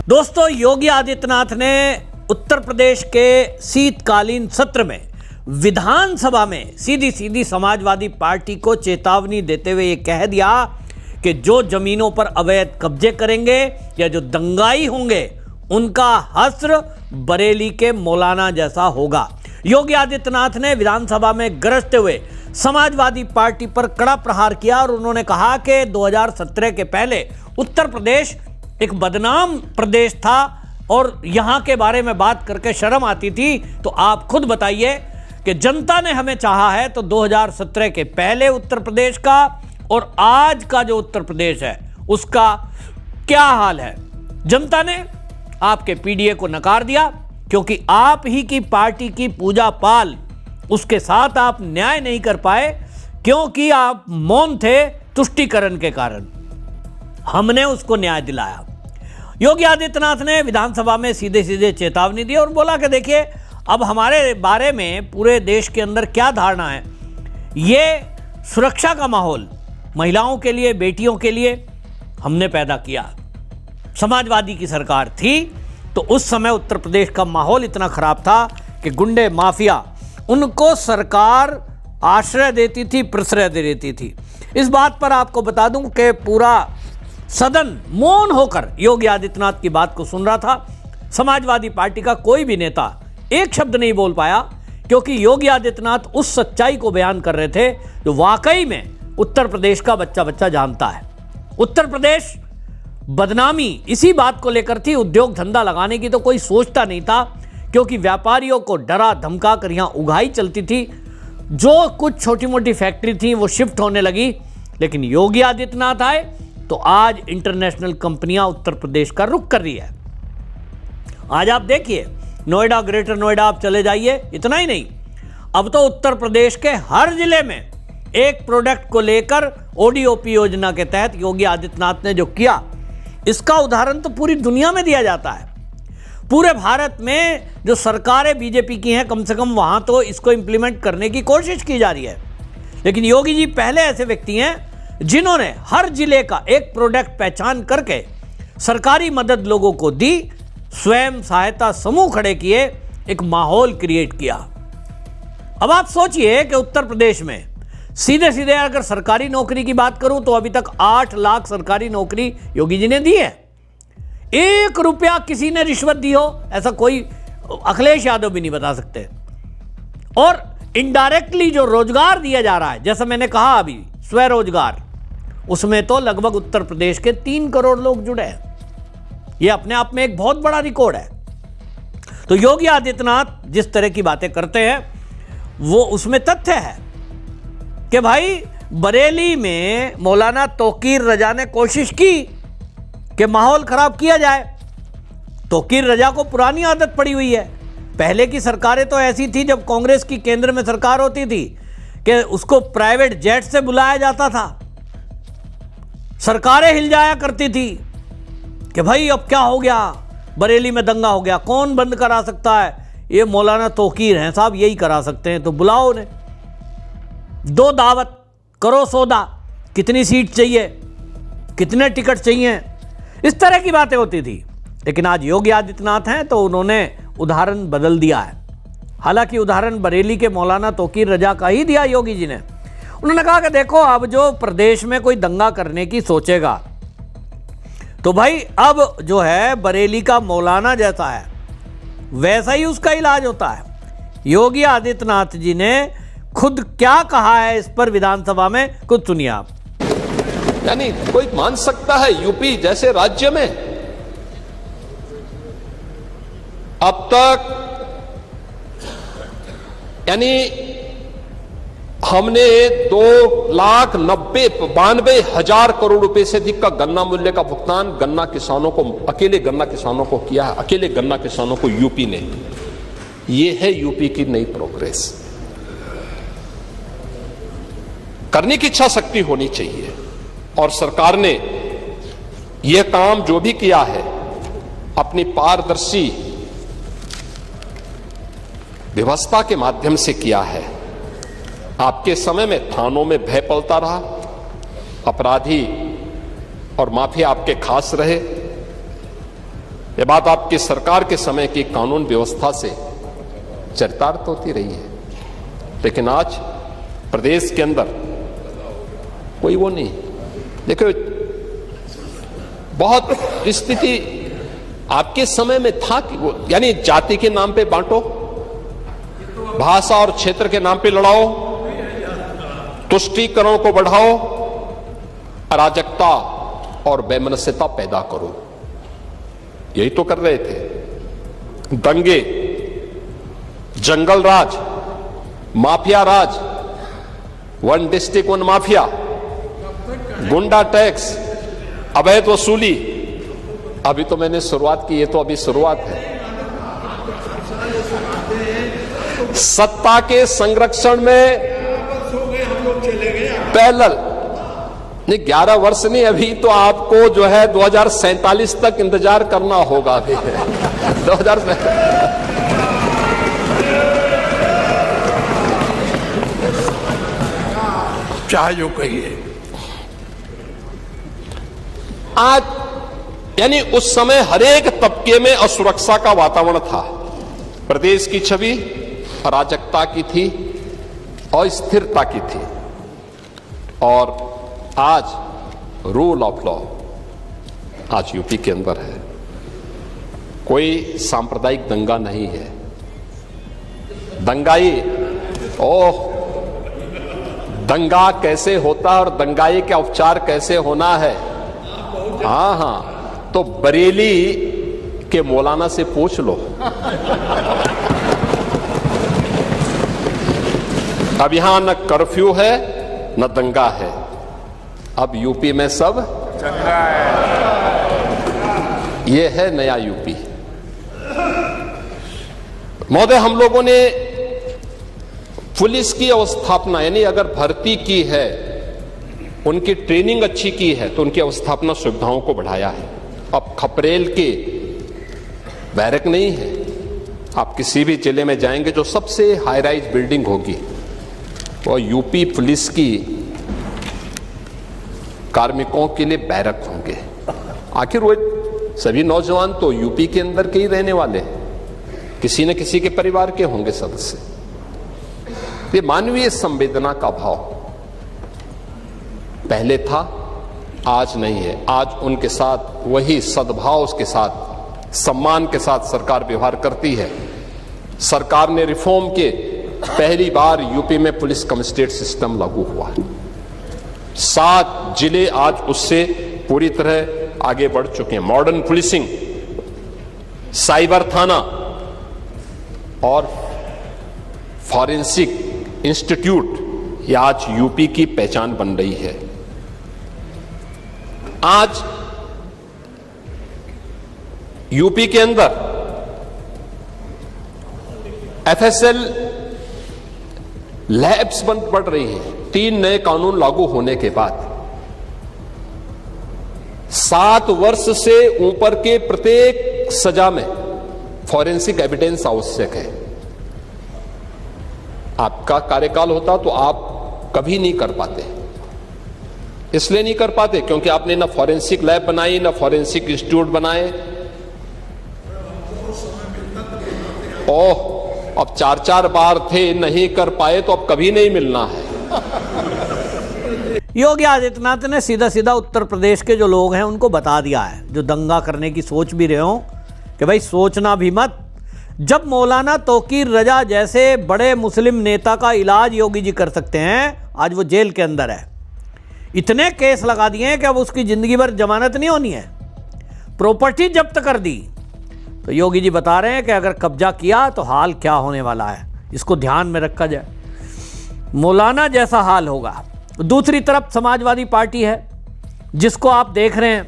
दोस्तों, योगी आदित्यनाथ ने उत्तर प्रदेश के शीतकालीन सत्र में विधानसभा में सीधी सीधी समाजवादी पार्टी को चेतावनी देते हुए ये कह दिया कि जो जमीनों पर अवैध कब्जे करेंगे या जो दंगाई होंगे उनका हश्र बरेली के मौलाना जैसा होगा। योगी आदित्यनाथ ने विधानसभा में गरजते हुए समाजवादी पार्टी पर कड़ा प्रहार किया और उन्होंने कहा कि 2017 के पहले उत्तर प्रदेश एक बदनाम प्रदेश था और यहां के बारे में बात करके शर्म आती थी। तो आप खुद बताइए कि जनता ने हमें चाहा है तो 2017 के पहले उत्तर प्रदेश का और आज का जो उत्तर प्रदेश है उसका क्या हाल है। जनता ने आपके पीडीए को नकार दिया क्योंकि आप ही की पार्टी की पूजा पाल, उसके साथ आप न्याय नहीं कर पाए क्योंकि आप मौन थे तुष्टीकरण के कारण। हमने उसको न्याय दिलाया। योगी आदित्यनाथ ने विधानसभा में सीधे सीधे चेतावनी दी और बोला कि देखिए, अब हमारे बारे में पूरे देश के अंदर क्या धारणा है। ये सुरक्षा का माहौल महिलाओं के लिए, बेटियों के लिए हमने पैदा किया। समाजवादी की सरकार थी तो उस समय उत्तर प्रदेश का माहौल इतना खराब था कि गुंडे माफिया उनको सरकार आश्रय देती थी, प्रश्रय देती थी। इस बात पर आपको बता दूं कि पूरा सदन मौन होकर योगी आदित्यनाथ की बात को सुन रहा था। समाजवादी पार्टी का कोई भी नेता एक शब्द नहीं बोल पाया क्योंकि योगी आदित्यनाथ उस सच्चाई को बयान कर रहे थे जो वाकई में उत्तर प्रदेश का बच्चा बच्चा जानता है। उत्तर प्रदेश बदनामी इसी बात को लेकर थी, उद्योग धंधा लगाने की तो कोई सोचता नहीं था क्योंकि व्यापारियों को डरा धमका कर यहां उगाही चलती थी। जो कुछ छोटी मोटी फैक्ट्री थी वो शिफ्ट होने लगी, लेकिन योगी आदित्यनाथ आए तो आज इंटरनेशनल कंपनियां उत्तर प्रदेश का रुख कर रही है। आज आप देखिए, नोएडा, ग्रेटर नोएडा आप चले जाइए, इतना ही नहीं, अब तो उत्तर प्रदेश के हर जिले में एक प्रोडक्ट को लेकर ओडीओपी योजना के तहत योगी आदित्यनाथ ने जो किया, इसका उदाहरण तो पूरी दुनिया में दिया जाता है। पूरे भारत में जो सरकारें बीजेपी की हैं, कम से कम वहां तो इसको इंप्लीमेंट करने की कोशिश की जा रही है। लेकिन योगी जी पहले ऐसे व्यक्ति हैं जिन्होंने हर जिले का एक प्रोडक्ट पहचान करके सरकारी मदद लोगों को दी, स्वयं सहायता समूह खड़े किए, एक माहौल क्रिएट किया। अब आप सोचिए कि उत्तर प्रदेश में सीधे सीधे अगर सरकारी नौकरी की बात करूं तो अभी तक 8 लाख सरकारी नौकरी योगी जी ने दी है। 1 रुपया किसी ने रिश्वत दी हो ऐसा कोई अखिलेश यादव भी नहीं बता सकते। और इनडायरेक्टली जो रोजगार दिया जा रहा है, जैसा मैंने कहा अभी, स्वरोजगार, उसमें तो लगभग उत्तर प्रदेश के 3 करोड़ लोग जुड़े हैं। यह अपने आप में एक बहुत बड़ा रिकॉर्ड है। तो योगी आदित्यनाथ जिस तरह की बातें करते हैं वो उसमें तथ्य है कि भाई बरेली में मौलाना तौकीर रजा ने कोशिश की कि माहौल खराब किया जाए। तौकीर रजा को पुरानी आदत पड़ी हुई है। पहले की सरकारें तो ऐसी थी, जब कांग्रेस की केंद्र में सरकार होती थी, कि उसको प्राइवेट जेट से बुलाया जाता था। सरकारें हिल जाया करती थी कि भाई अब क्या हो गया, बरेली में दंगा हो गया, कौन बंद करा सकता है, ये मौलाना तौकीर हैं साहब, यही करा सकते हैं, तो बुलाओ उन्हें, 2 दावत करो, सौदा, कितनी सीट चाहिए, कितने टिकट चाहिए, इस तरह की बातें होती थी। लेकिन आज योगी आदित्यनाथ हैं तो उन्होंने उदाहरण बदल दिया है। हालांकि उदाहरण बरेली के मौलाना तौकीर रजा का ही दिया योगी जी ने। उन्होंने कहा कि देखो, अब जो प्रदेश में कोई दंगा करने की सोचेगा तो भाई अब जो है बरेली का मौलाना जैसा है वैसा ही उसका इलाज होता है। योगी आदित्यनाथ जी ने खुद क्या कहा है इस पर विधानसभा में, खुद सुनिए आप। यानी कोई मान सकता है यूपी जैसे राज्य में अब तक यानी हमने 2,92,000 करोड़ रुपए से अधिक का गन्ना मूल्य का भुगतान गन्ना किसानों को, अकेले गन्ना किसानों को किया है, अकेले गन्ना किसानों को यूपी ने। यह है यूपी की नई प्रोग्रेस। करने की इच्छा शक्ति होनी चाहिए और सरकार ने यह काम जो भी किया है अपनी पारदर्शी व्यवस्था के माध्यम से किया है। आपके समय में थानों में भय पलता रहा, अपराधी और माफिया आपके खास रहे, ये बात आपकी सरकार के समय की कानून व्यवस्था से चरितार्थ होती रही है, लेकिन आज प्रदेश के अंदर कोई वो नहीं। देखो, बहुत स्थिति आपके समय में था कि वो, यानी जाति के नाम पे बांटो, भाषा और क्षेत्र के नाम पे लड़ाओ, तुष्टीकरण को बढ़ाओ, अराजकता और वैमनस्यता पैदा करो, यही तो कर रहे थे। दंगे, जंगल राज, माफिया राज, वन डिस्ट्रिक्ट वन माफिया, गुंडा टैक्स, अवैध वसूली। अभी तो मैंने शुरुआत की, ये तो अभी शुरुआत है। सत्ता के संरक्षण में पैरेलल नहीं, 11 वर्ष नहीं, अभी तो आपको जो है 2047 तक इंतजार करना होगा। अभी 2047 चाहे जो कहिए। आज यानी उस समय हरेक तबके में असुरक्षा का वातावरण था, प्रदेश की छवि अराजकता की थी, अस्थिरता की थी। और आज रूल ऑफ लॉ आज यूपी के अंदर है, कोई सांप्रदायिक दंगा नहीं है। दंगाई, ओह, दंगा कैसे होता है और दंगाई का उपचार कैसे होना है, हाँ, तो बरेली के मौलाना से पूछ लो। अब यहां न कर्फ्यू है न दंगा है, अब यूपी में सब दंगा है। ये है नया यूपी। महोदय, हम लोगों ने पुलिस की अवस्थापना, यानी अगर भर्ती की है, उनकी ट्रेनिंग अच्छी की है, तो उनकी अवस्थापना सुविधाओं को बढ़ाया है। अब खपरेल के बैरक नहीं है, आप किसी भी जिले में जाएंगे जो सबसे हाई राइज बिल्डिंग होगी वो यूपी पुलिस की कार्मिकों के लिए बैरक होंगे। आखिर वो सभी नौजवान तो यूपी के अंदर के ही रहने वाले हैं, किसी न किसी के परिवार के होंगे सदस्य। ये मानवीय संवेदना का भाव पहले था, आज नहीं है। आज उनके साथ वही सद्भाव, उसके साथ सम्मान के साथ सरकार व्यवहार करती है। सरकार ने रिफॉर्म के पहली बार यूपी में पुलिस कमिश्नरेट सिस्टम लागू हुआ है। 7 जिले आज उससे पूरी तरह आगे बढ़ चुके हैं। मॉडर्न पुलिसिंग, साइबर थाना और फॉरेंसिक इंस्टीट्यूट, यह आज यूपी की पहचान बन रही है। आज यूपी के अंदर एफएसएल लैब्स बंद पड़ रही हैं। 3 नए कानून लागू होने के बाद 7 वर्ष से ऊपर के प्रत्येक सजा में फॉरेंसिक एविडेंस आवश्यक है। आपका कार्यकाल होता तो आप कभी नहीं कर पाते। इसलिए नहीं कर पाते क्योंकि आपने ना फॉरेंसिक लैब बनाई, ना फॉरेंसिक इंस्टीट्यूट बनाए। ओह, अब 4-4 बार थे, नहीं कर पाए तो अब कभी नहीं मिलना है। योगी आदित्यनाथ ने सीधा सीधा उत्तर प्रदेश के जो लोग हैं उनको बता दिया है, जो दंगा करने की सोच भी रहे हो, कि भाई सोचना भी मत। जब मौलाना तौकीर रजा जैसे बड़े मुस्लिम नेता का इलाज योगी जी कर सकते हैं, आज वो जेल के अंदर है। इतने केस लगा दिए हैं कि अब उसकी जिंदगी भर जमानत नहीं होनी है। प्रॉपर्टी जब्त कर दी। तो योगी जी बता रहे हैं कि अगर कब्जा किया तो हाल क्या होने वाला है, इसको ध्यान में रखा जाए। मौलाना जैसा हाल होगा। दूसरी तरफ समाजवादी पार्टी है, जिसको आप देख रहे हैं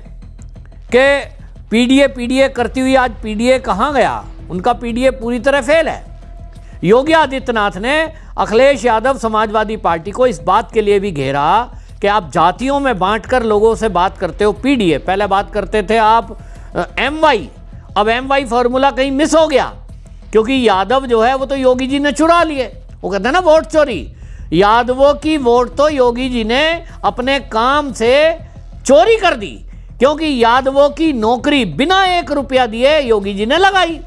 कि पीडीए करती हुई आज पीडीए कहाँ गया, उनका पीडीए पूरी तरह फेल है। योगी आदित्यनाथ ने अखिलेश यादव समाजवादी पार्टी को इस बात के लिए भी घेरा कि आप जातियों में बांटकर लोगों से बात करते हो पीडीए, पहले बात करते थे आप एमवाई, अब एमवाई फॉर्मूला कहीं मिस हो गया, क्योंकि यादव जो है वो तो योगी जी ने चुरा लिए। वो कहते हैं ना वोट चोरी, यादवों की वोट तो योगी जी ने अपने काम से चोरी कर दी। क्योंकि यादवों की नौकरी बिना 1 रुपया दिए योगी जी ने लगाई।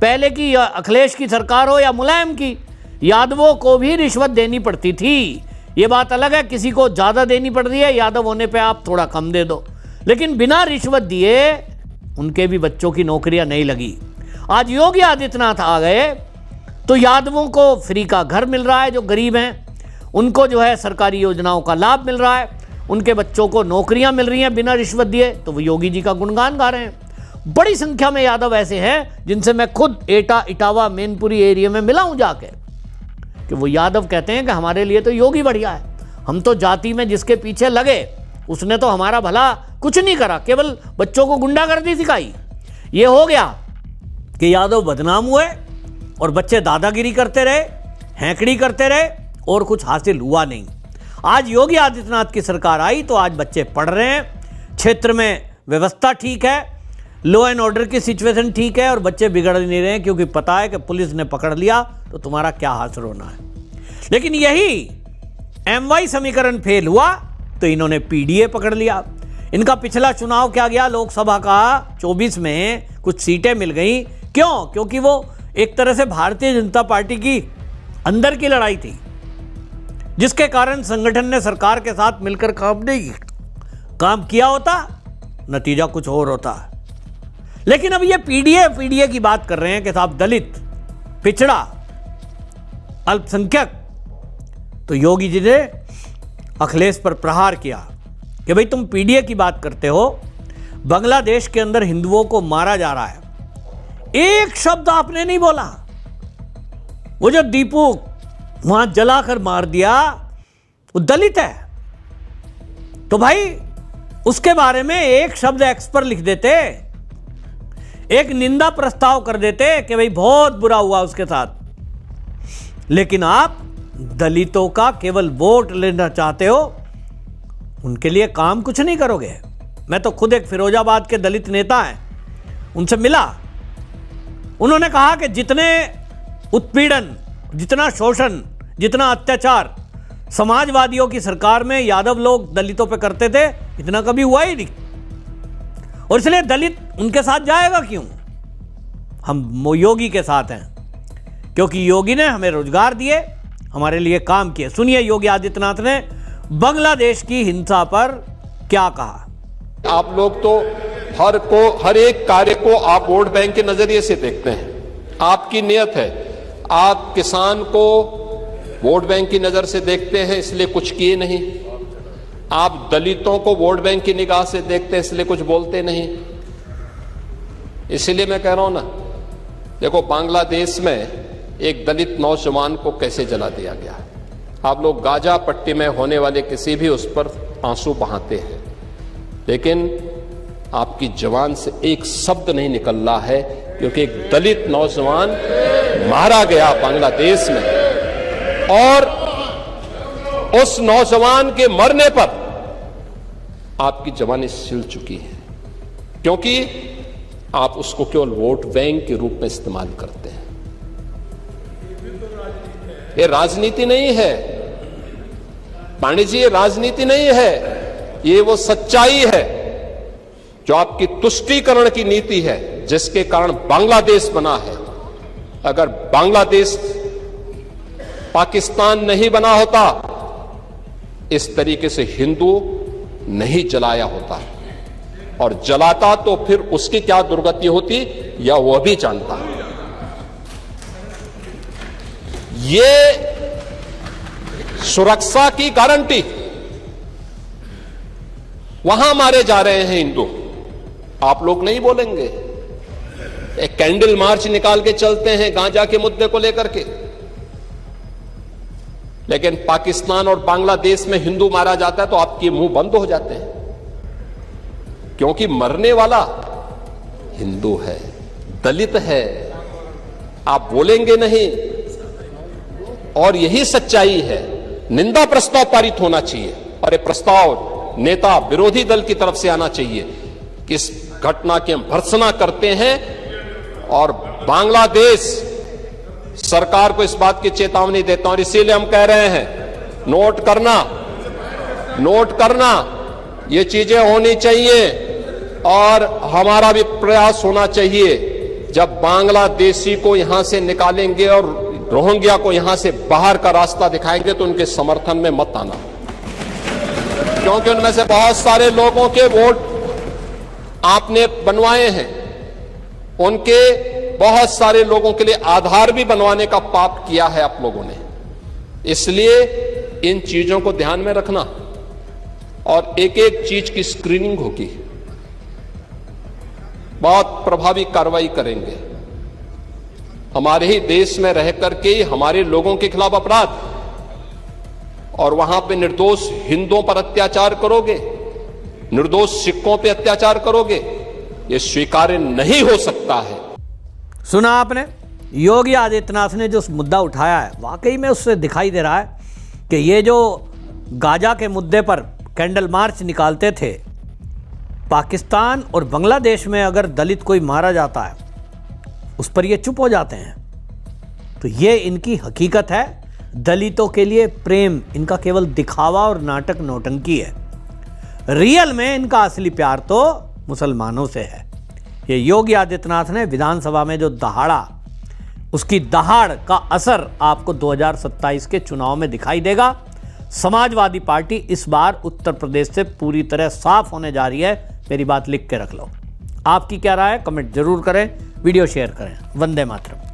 पहले की अखिलेश की सरकार हो या मुलायम की, यादवों को भी रिश्वत देनी पड़ती थी। ये बात अलग है, किसी को ज्यादा देनी पड़ रही है, यादव होने पे आप थोड़ा कम दे दो, लेकिन बिना रिश्वत दिए उनके भी बच्चों की नौकरियां नहीं लगी। आज योगी आदित्यनाथ आ गए तो यादवों को फ्री का घर मिल रहा है, जो गरीब हैं उनको जो है सरकारी योजनाओं का लाभ मिल रहा है, उनके बच्चों को नौकरियां मिल रही हैं बिना रिश्वत दिए, तो वो योगी जी का गुणगान गा रहे हैं। बड़ी संख्या में यादव ऐसे हैं जिनसे मैं खुद एटा इटावा मैनपुरी एरिया में मिला हूं जाके, कि वो यादव कहते हैं कि हमारे लिए तो योगी बढ़िया है, हम तो जाति में जिसके पीछे लगे उसने तो हमारा भला कुछ नहीं करा, केवल बच्चों को गुंडागर्दी सिखाई। ये हो गया कि यादव बदनाम हुए और बच्चे दादागिरी करते रहे, हैंकड़ी करते रहे और कुछ हासिल हुआ नहीं। आज योगी आदित्यनाथ की सरकार आई तो आज बच्चे पढ़ रहे हैं, क्षेत्र में व्यवस्था ठीक है, लॉ एंड ऑर्डर की सिचुएशन ठीक है और बच्चे बिगड़ नहीं रहे हैं, क्योंकि पता है कि पुलिस ने पकड़ लिया तो तुम्हारा क्या हासिल होना है। लेकिन यही MY समीकरण फेल हुआ तो इन्होंने PDA पकड़ लिया। इनका पिछला चुनाव क्या गया, लोकसभा का 24 में कुछ सीटें मिल गई। क्यों? क्योंकि वो एक तरह से भारतीय जनता पार्टी की अंदर की लड़ाई थी, जिसके कारण संगठन ने सरकार के साथ मिलकर काम किया होता, नतीजा कुछ और होता। लेकिन अब ये PDA की बात कर रहे हैं कि साहब दलित, पिछड़ा, अल्पसंख्यक, तो योगी जी ने अखिलेश पर प्रहार किया कि भाई तुम PDA की बात करते हो, बांग्लादेश के अंदर हिंदुओं को मारा जा रहा है, एक शब्द आपने नहीं बोला। वो जो दीपू वहां जलाकर मार दिया वो दलित है, तो भाई उसके बारे में एक शब्द एक्स पर लिख देते, एक निंदा प्रस्ताव कर देते कि भाई बहुत बुरा हुआ उसके साथ। लेकिन आप दलितों का केवल वोट लेना चाहते हो, उनके लिए काम कुछ नहीं करोगे। मैं तो खुद एक फिरोजाबाद के दलित नेता हैं, उनसे मिला, उन्होंने कहा कि जितने उत्पीड़न, जितना शोषण, जितना अत्याचार समाजवादियों की सरकार में यादव लोग दलितों पे करते थे, इतना कभी हुआ ही नहीं, और इसलिए दलित उनके साथ जाएगा क्यों। हम योगी के साथ हैं, क्योंकि योगी ने हमें रोजगार दिए, हमारे लिए काम किए। सुनिए योगी आदित्यनाथ ने बांग्लादेश की हिंसा पर क्या कहा। आप लोग तो हर एक कार्य को आप वोट बैंक के नजरिए से देखते हैं। आपकी नियत है, आप किसान को वोट बैंक की नजर से देखते हैं इसलिए कुछ किए नहीं, आप दलितों को वोट बैंक की निगाह से देखते हैं इसलिए कुछ बोलते नहीं। इसलिए मैं कह रहा हूं ना, देखो बांग्लादेश में एक दलित नौजवान को कैसे जला दिया गया है। आप लोग गाजा पट्टी में होने वाले किसी भी उस पर आंसू बहाते हैं, लेकिन आपकी जवान से एक शब्द नहीं निकल रहा है, क्योंकि एक दलित नौजवान मारा गया बांग्लादेश में, और उस नौजवान के मरने पर आपकी जवानी सिल चुकी है, क्योंकि आप उसको केवल वोट बैंक के रूप में इस्तेमाल करते हैं। ये राजनीति नहीं है पांडे जी, ये राजनीति नहीं है, ये वो सच्चाई है जो आपकी तुष्टीकरण की नीति है, जिसके कारण बांग्लादेश बना है। अगर बांग्लादेश पाकिस्तान नहीं बना होता, इस तरीके से हिंदू नहीं जलाया होता, और जलाता तो फिर उसकी क्या दुर्गति होती या वह भी जानता। ये सुरक्षा की गारंटी, वहां मारे जा रहे हैं हिंदू, आप लोग नहीं बोलेंगे। एक कैंडल मार्च निकाल के चलते हैं गांजा के मुद्दे को लेकर के, लेकिन पाकिस्तान और बांग्लादेश में हिंदू मारा जाता है तो आपके मुंह बंद हो जाते हैं, क्योंकि मरने वाला हिंदू है, दलित है, आप बोलेंगे नहीं। और यही सच्चाई है। निंदा प्रस्ताव पारित होना चाहिए, और ये प्रस्ताव नेता विरोधी दल की तरफ से आना चाहिए कि इस घटना की हम भर्त्सना करते हैं, और बांग्लादेश सरकार को इस बात की चेतावनी देता हूं। और इसीलिए हम कह रहे हैं, नोट करना, ये चीजें होनी चाहिए। और हमारा भी प्रयास होना चाहिए, जब बांग्लादेशी को यहां से निकालेंगे और रोहिंग्या को यहां से बाहर का रास्ता दिखाएंगे तो उनके समर्थन में मत आना, क्योंकि उनमें से बहुत सारे लोगों के वोट आपने बनवाए हैं, उनके बहुत सारे लोगों के लिए आधार भी बनवाने का पाप किया है आप लोगों ने। इसलिए इन चीजों को ध्यान में रखना और एक एक चीज की स्क्रीनिंग होगी, बहुत प्रभावी कार्रवाई करेंगे। हमारे ही देश में रह करके हमारे लोगों के खिलाफ अपराध और वहां पे निर्दोष हिंदुओं पर अत्याचार करोगे, निर्दोष सिखों पे अत्याचार करोगे, ये स्वीकार्य नहीं हो सकता है। सुना आपने, योगी आदित्यनाथ ने जो मुद्दा उठाया है, वाकई में उससे दिखाई दे रहा है कि ये जो गाजा के मुद्दे पर कैंडल मार्च निकालते थे, पाकिस्तान और बांग्लादेश में अगर दलित कोई मारा जाता है उस पर ये चुप हो जाते हैं। तो ये इनकी हकीकत है। दलितों के लिए प्रेम इनका केवल दिखावा और नाटक नौटंकी है। रियल में इनका असली प्यार तो मुसलमानों से है। ये योगी आदित्यनाथ ने विधानसभा में जो दहाड़ा, उसकी दहाड़ का असर आपको 2027 के चुनाव में दिखाई देगा। समाजवादी पार्टी इस बार उत्तर प्रदेश से पूरी तरह साफ होने जा रही है। मेरी बात लिख के रख लो। आपकी क्या राय है? कमेंट जरूर करें, वीडियो शेयर करें। वंदे मातरम।